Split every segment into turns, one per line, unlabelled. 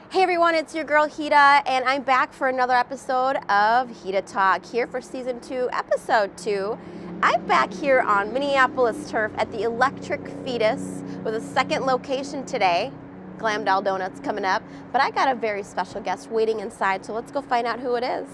Hey everyone, it's your girl Hita, and I'm back for another episode of HitaTalk, here for Season 2, Episode 2. I'm back here on Minneapolis turf at the Electric Fetus with a second location today. Glam Doll Donuts coming up, but I got a very special guest waiting inside, so let's go find out who it is.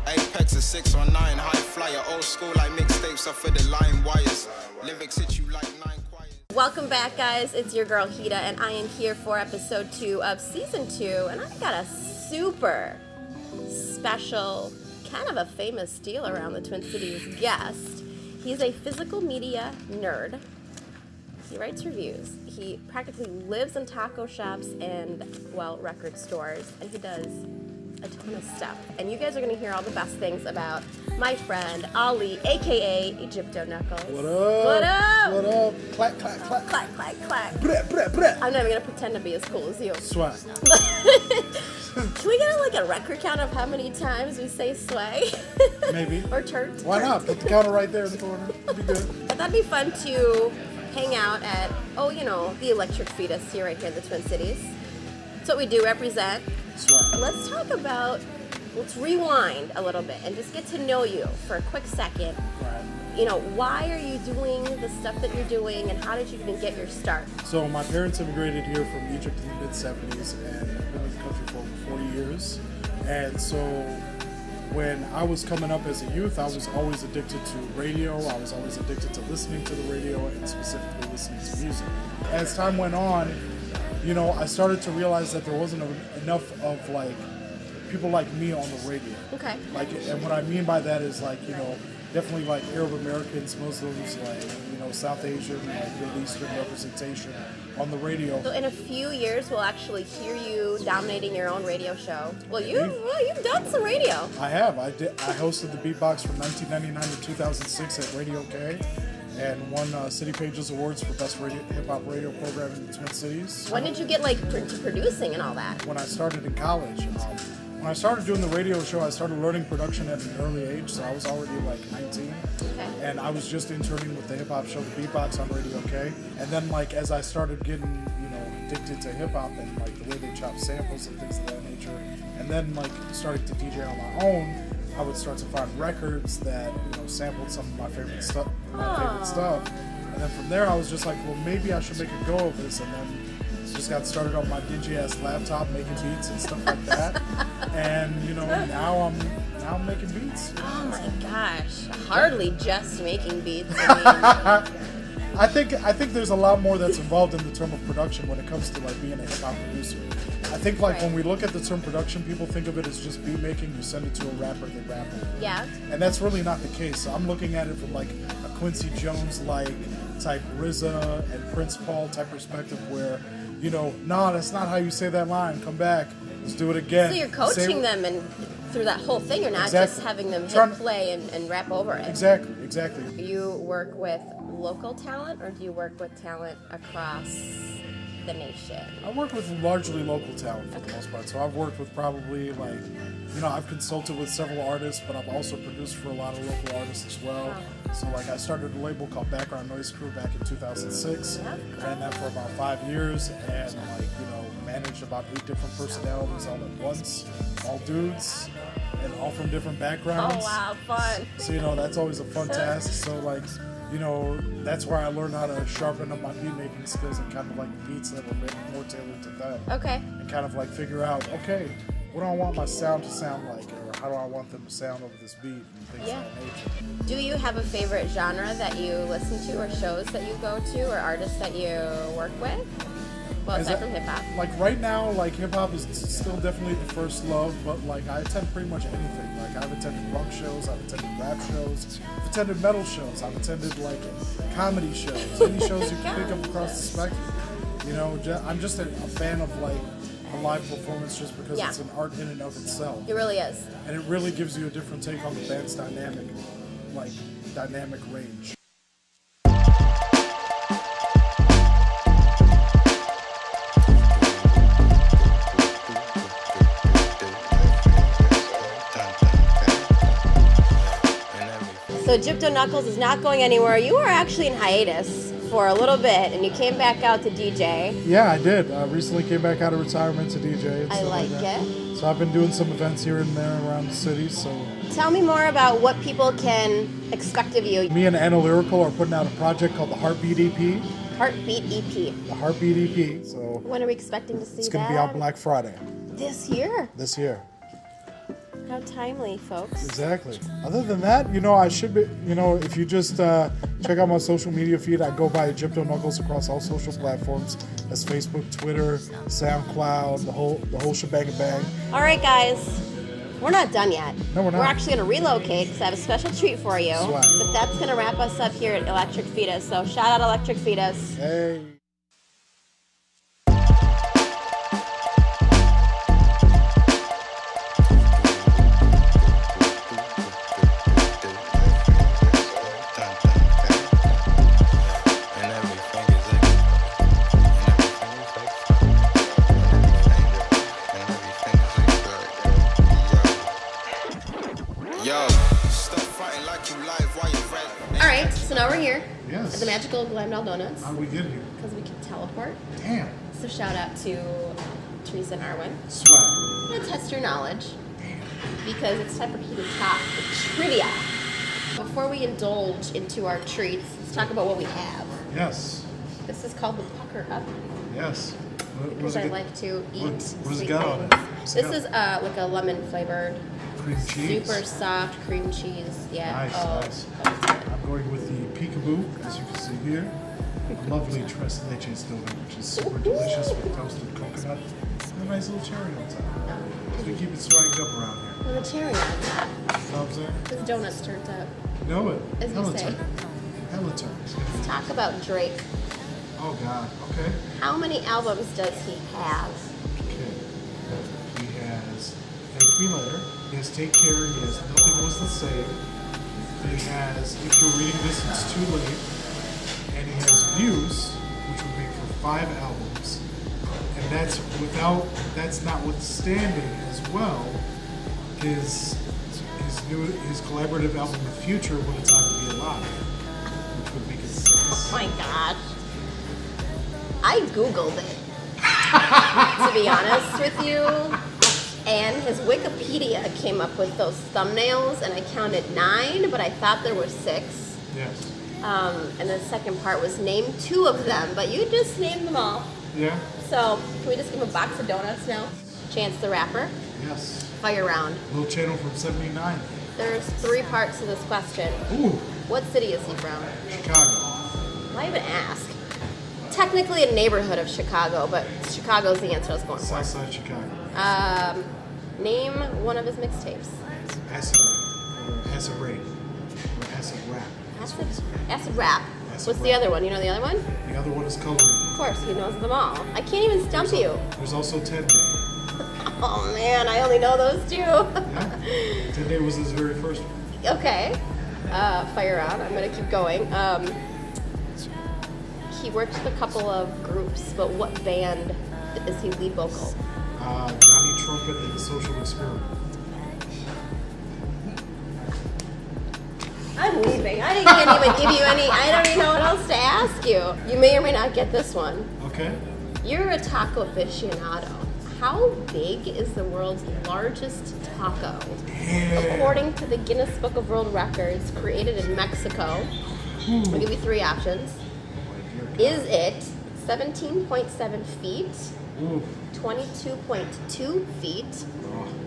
Apex is 619, high flyer, old school like mixtapes up for the line wires. Lyrics hit you like 9 choirs.
Welcome back, guys. It's your girl Hita, and I am here for Episode 2 of Season 2, and I got a super special, kind of a famous deal around the Twin Cities guest. He's a physical media nerd. He writes reviews. He practically lives in taco shops and, well, record stores, and he does a ton of stuff. And you guys are going to hear all the best things about my friend Ali, aka Egypto Knuckles.
What up?
What up?
What up? Clack, clack, clack.
Clack, clack, clack.
Breh, breh, breh.
I'm never going to pretend to be as cool as you.
Swag.
Can we get like a record count of how many times we say sway?
Maybe.
Or turd?
Why not? Put the counter right there in the corner. It'd be good.
But that'd be fun to hang out at, the Electric Fetus here right here in the Twin Cities. That's what we do, represent.
Swag.
Let's rewind a little bit and just get to know you for a quick second.
Right.
Why are you doing the stuff that you're doing, and how did you even get your start?
So my parents immigrated here from Egypt in the mid-'70s, and I've been in the country for over 40 years. And so when I was coming up as a youth, I was always addicted to radio. I was always addicted to listening to the radio and specifically listening to music. As time went on, I started to realize that there wasn't enough of people like me on the radio.
Okay.
And what I mean by that is definitely Arab Americans, Muslims, South Asian, Middle Eastern representation on the radio.
So in a few years, we'll actually hear you dominating your own radio show. Well, you've done some radio.
I have. I hosted the Beatbox from 1999 to 2006 at Radio K, and won City Pages Awards for Best Hip-Hop Radio Program in the Twin Cities.
When did you get into producing and all that?
When I started in college. When I started doing the radio show, I started learning production at an early age, so I was already 19.
Okay.
And I was just interning with the hip-hop show, The Beatbox on Radio K. And then as I started getting, addicted to hip-hop and the way they chop samples and things of that nature, and then starting to DJ on my own, I would start to find records that, sampled some of my favorite stuff. And then from there, I was just well, maybe I should make a go of this. And then just got started on my dingy-ass laptop making beats and stuff like that. And, now I'm making beats.
Oh my gosh. Hardly just making beats.
I think there's a lot more that's involved in the term of production when it comes to being a hip-hop producer. I think when we look at the term production, people think of it as just beat making. You send it to a rapper, they rap it.
Yeah.
And that's really not the case. So I'm looking at it from a Quincy Jones type RZA and Prince Paul type perspective where, nah, that's not how you say that line. Come back. Let's do it again.
So you're coaching them and through that whole thing. You're not just having them hit play and rap over it.
Exactly.
Do you work with local talent, or do you work with talent across the nation?
I work with largely local talent for the most part. So I've worked with probably I've consulted with several artists, but I've also produced for a lot of local artists as well. Oh. So I started a label called Background Noise Crew back in 2006. Yeah. Ran that for about 5 years, and managed about 8 different personalities all at once, all dudes, and all from different backgrounds.
Oh wow, fun.
So that's always a fun task. So that's where I learned how to sharpen up my beat making skills and kind of beats that were more tailored to them.
Okay.
And kind of figure out, okay, what do I want my sound to sound like, or how do I want them to sound over this beat and things of that nature.
Do you have a favorite genre that you listen to, or shows that you go to, or artists that you work with? Well, aside from hip hop.
Like right now, like hip hop is still definitely the first love, but like I attend pretty much anything. Like I've attended rock shows, I've attended rap shows, I've attended metal shows, I've attended like comedy shows, any shows you can pick up across the spectrum. You know, I'm just a fan of like a live performance just because it's an art in and of itself.
It really is.
And it really gives you a different take on the band's dynamic range.
So Egypto Knuckles is not going anywhere. You were actually in hiatus for a little bit, and you came back out to DJ.
Yeah, I did. I recently came back out of retirement to DJ.
I like it.
So I've been doing some events here and there around the city. So
tell me more about what people can expect of you.
Me and Anna Lyrical are putting out a project called the Heartbeat EP.
Heartbeat EP.
The Heartbeat EP. So
when are we expecting to see that?
It's going to be out Black Friday.
This year?
This year.
How timely, folks.
Exactly. Other than that, I should be, if you just check out my social media feed, I go by Egypto Knuckles across all social platforms. That's Facebook, Twitter, SoundCloud, the whole shebang and bang.
All right, guys. We're not done yet.
No, we're not.
We're actually going to relocate because I have a special treat for you.
Swag.
But that's going to wrap us up here at Electric Fetus. So shout out Electric Fetus.
Hey.
So now we're here.
Yes.
At the magical Glamdal Donuts.
How do we get here?
Because we can teleport.
Damn.
So shout out to Teresa and Arwen.
Swag.
I'm going to test your knowledge.
Damn.
Because it's time for HitaTalk, the trivia. Before we indulge into our treats, let's talk about what we have.
Yes.
This is called the Pucker Up.
Yes.
Because I like to eat
what does it
sweet
got on
things.
it?
This is like a lemon flavored.
Cream cheese.
Super soft cream cheese. Yeah.
Nice. I'm going with the peekaboo, as you can see here. A lovely tres leches donut, which is super delicious with toasted coconut and a nice little cherry on top. Because we keep it swagged up around here.
With a cherry on top.
You know what I'm saying?
This donut's turned up.
Know it.
As you say.
Hella turns.
Let's talk about Drake.
Oh, God. Okay.
How many albums does he have?
Okay. He has Thank Me Later. He has Take Care. He has Nothing Was the Same. He has If You're Reading This, It's Too Late. And he has Views, which would make for 5 albums. And that's notwithstanding as well his collaborative album with Future, What a Time to Be Alive, which would make it 6.
Oh my gosh. I Googled it, to be honest with you, and his Wikipedia came up with those thumbnails, and I counted 9, but I thought there were 6.
Yes.
And the second part was name 2 of them, but you just named them all.
Yeah.
So, can we just give him a box of donuts now? Chance the Rapper.
Yes.
Fire round.
Little channel from 79.
There's 3 parts to this question.
Ooh.
What city is he from?
Chicago.
Why even ask? Technically a neighborhood of Chicago, but Chicago's the answer I was going for.
Southside Chicago.
Name one of his mixtapes.
Acid Rap. Or Acid Rain. Or Acid Rap.
Acid Rap. What's the other one? You know the other one?
The other one is Coloring.
Of course, he knows them all. I can't even stump you.
There's also 10 Day.
Oh man, I only know those 2.
Yeah. 10 Day was his very first one.
Okay. Fire on. I'm gonna keep going. He worked with a couple of groups, but what band is he lead vocal?
Johnny Trumpet and the Social Experiment.
I'm leaving. I can't even give you any. I don't even know what else to ask you. You may or may not get this one.
Okay.
You're a taco aficionado. How big is the world's largest taco?
Yeah.
According to the Guinness Book of World Records, created in Mexico. I'll give you 3 options. Is it 17.7 feet,
Ooh.
22.2 feet,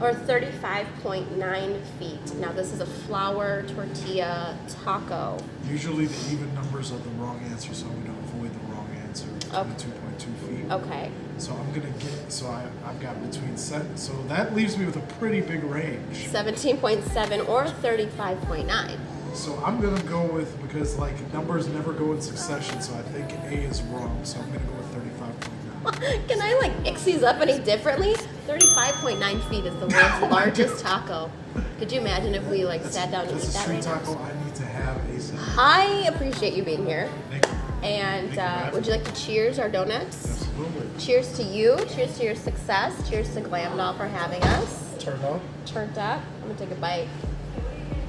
or 35.9 feet? Now this is a flour tortilla taco.
Usually the even numbers are the wrong answer, so I'm going to avoid the wrong answer. 22.2 feet.
Okay.
So I'm gonna get. So I've got between set. So that leaves me with a pretty big range.
17.7 or 35.9.
So I'm gonna go with, because like numbers never go in succession. So I think A is wrong. So I'm gonna go with 35.9.
Can I like mix these up any differently? 35.9 feet is the world's largest taco. Could you imagine if we like sat down and
That's
ate
a
that
street
right now?
taco I need to have ASAP.
I appreciate you being here.
Thank you.
And
Thank you for having
would you
me.
like to cheers our donuts?
Absolutely.
Cheers to you. Cheers to your success. Cheers to Glam Doll for having us.
Turn up.
Turned up. I'm gonna take a bite.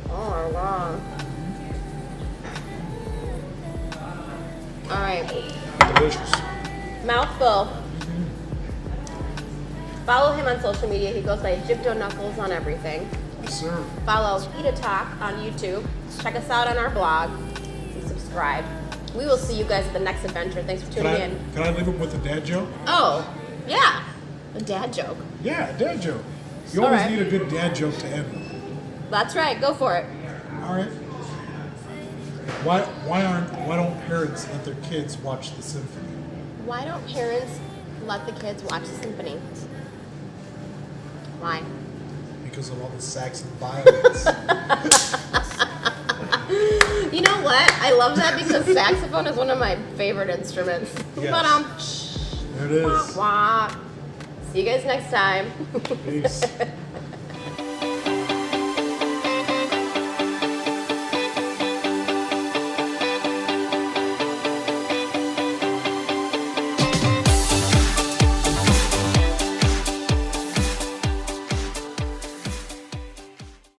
Oh wow. All right.
Delicious.
Mouthful. Follow him on social media. He goes by Egypto Knuckles on everything.
Yes, sir.
Follow HitaTalk on YouTube. Check us out on our blog. And subscribe. We will see you guys at the next adventure. Thanks for tuning in.
Can I leave him with a dad joke?
Oh, yeah. A dad joke.
Yeah, a dad joke. You
All
always
right.
need a good dad joke to end with.
That's right. Go for it.
All right. Why don't parents let their kids watch the symphony?
Why don't parents let the kids watch the symphony? Why?
Because of all the sax and violins.
You know what? I love that because saxophone is one of my favorite instruments.
Yes.
But
There it is.
wah, wah. See you guys next time.
Peace.